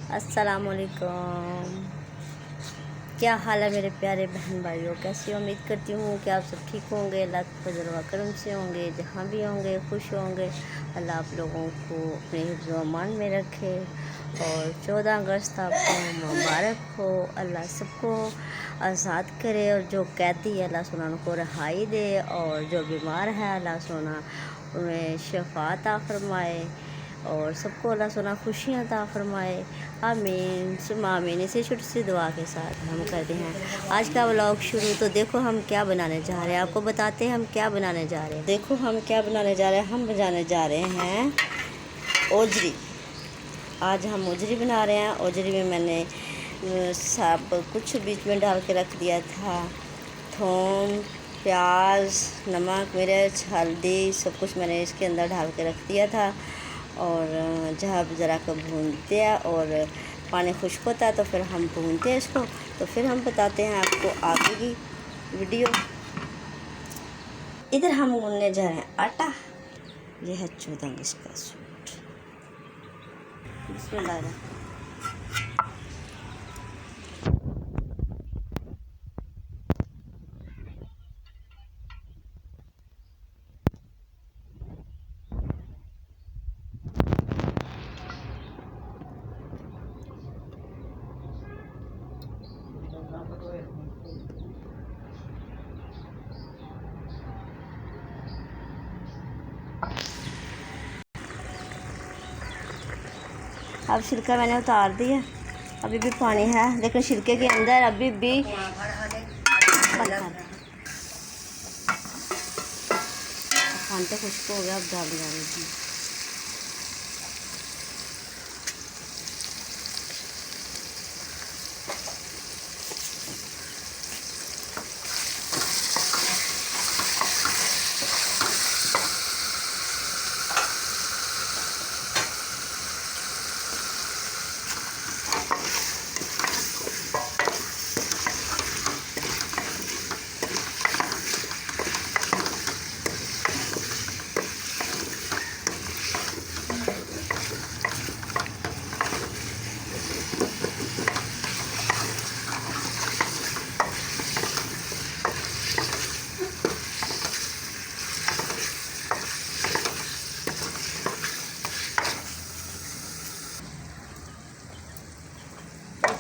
अस्सलामुअलैकुम। क्या हाल है मेरे प्यारे बहन भाइयों, कैसी उम्मीद करती हूँ कि आप सब ठीक होंगे, अल्लाह के फजल व करम से होंगे, जहाँ भी होंगे खुश होंगे। अल्लाह आप लोगों को अपने हिफ्ज़ व अमान में रखे और 14 अगस्त आपको मुबारक हो। अल्लाह सबको आज़ाद करे और जो कैदी है अल्लाह सुना उनको रहाई दे और जो बीमार है अल्लाह सुना उन्हें शफ़ा अता फ़रमाए और सबको अल्लाह सुना खुशियाँ अता फ़रमाए। आमीन सुम्मा आमीन। इसी छोटी सी दुआ के साथ हम करते हैं आज का व्लॉग शुरू। तो देखो हम क्या बनाने जा रहे हैं, आपको बताते हैं हम क्या बनाने जा रहे हैं। देखो हम क्या बनाने जा रहे हैं, हम बनाने जा रहे हैं ओजरी। आज हम ओजरी बना रहे हैं। ओजरी में मैंने सब कुछ बीच में डाल के रख दिया था, थूम, प्याज, नमक, मिर्च, हल्दी, सब कुछ मैंने इसके अंदर डाल के रख दिया था। और जब ज़रा को भूनते हैं और पानी खुश्क होता है तो फिर हम भूनते हैं इसको। तो फिर हम बताते हैं आपको आगे की वीडियो। इधर हम गूंदने जा रहे हैं आटा। यह है 14 अगस्त का सूट। बिस्मिल्लाह। अब छिलका मैंने उतार दिया, अभी भी पानी है लेकिन छिलके के अंदर अभी भी पानी तो खुश्क हो गया। अब डाल दिया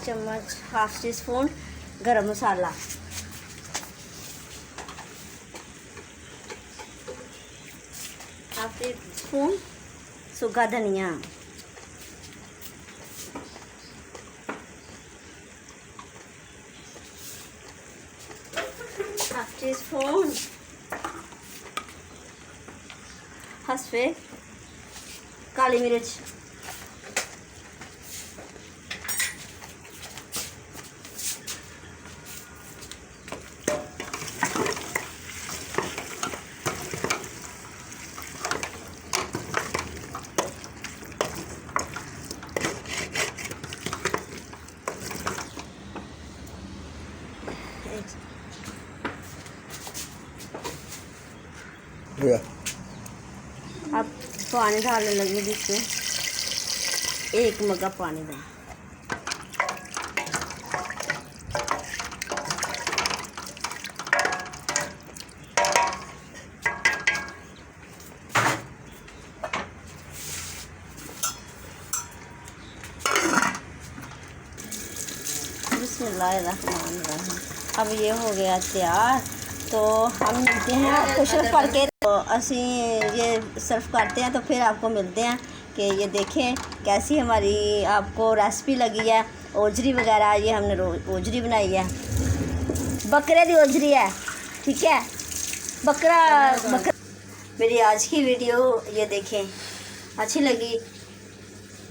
चम्मच, हाफ टी स्पून गरम मसाला, हाफ टी स्पून सूखा धनिया, हाफ टी स्पून हसफे काली मिर्च, अब पानी डालने लगी जिसमें 1 मग्गा पानी दें। बिस्मिल्लाहिर्रहमानिर्रहीम। अब ये हो गया तैयार। तो हम मिलते हैं आपको सर्व करके। तो असी ये सर्व करते हैं तो फिर आपको मिलते हैं कि ये देखें कैसी हमारी आपको रेसिपी लगी है। ओजरी वगैरह ये हमने ओजरी बनाई है, बकरे की ओजरी है, ठीक है, बकरा। मेरी आज की वीडियो ये देखें, अच्छी लगी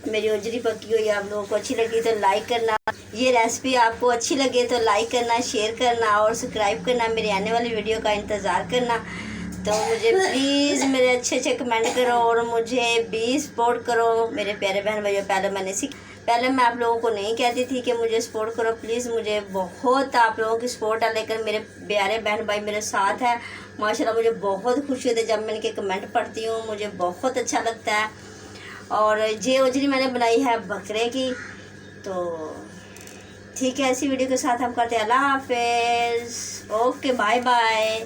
मेरी ओजरी पकी हुई, आप लोगों को अच्छी लगी तो लाइक करना। ये रेसिपी आपको अच्छी लगे तो लाइक करना, शेयर करना और सब्सक्राइब करना। मेरी आने वाली वीडियो का इंतज़ार करना। तो मुझे प्लीज़ मेरे अच्छे कमेंट करो और मुझे भी सपोर्ट करो मेरे प्यारे बहन भाइयों। पहले मैं आप लोगों को नहीं कहती थी कि मुझे सपोर्ट करो, प्लीज़ मुझे बहुत आप लोगों की सपोर्ट है, लेकिन मेरे प्यारे बहन भाई मेरे साथ है माशाल्लाह। मुझे बहुत खुशी होती है जब मैं इनके कमेंट पढ़ती हूँ, मुझे बहुत अच्छा लगता है। और ये ओजरी मैंने बनाई है बकरे की, तो ठीक है, ऐसी वीडियो के साथ हम करते हैं। अल्लाह हाफिज़। Okay, bye bye.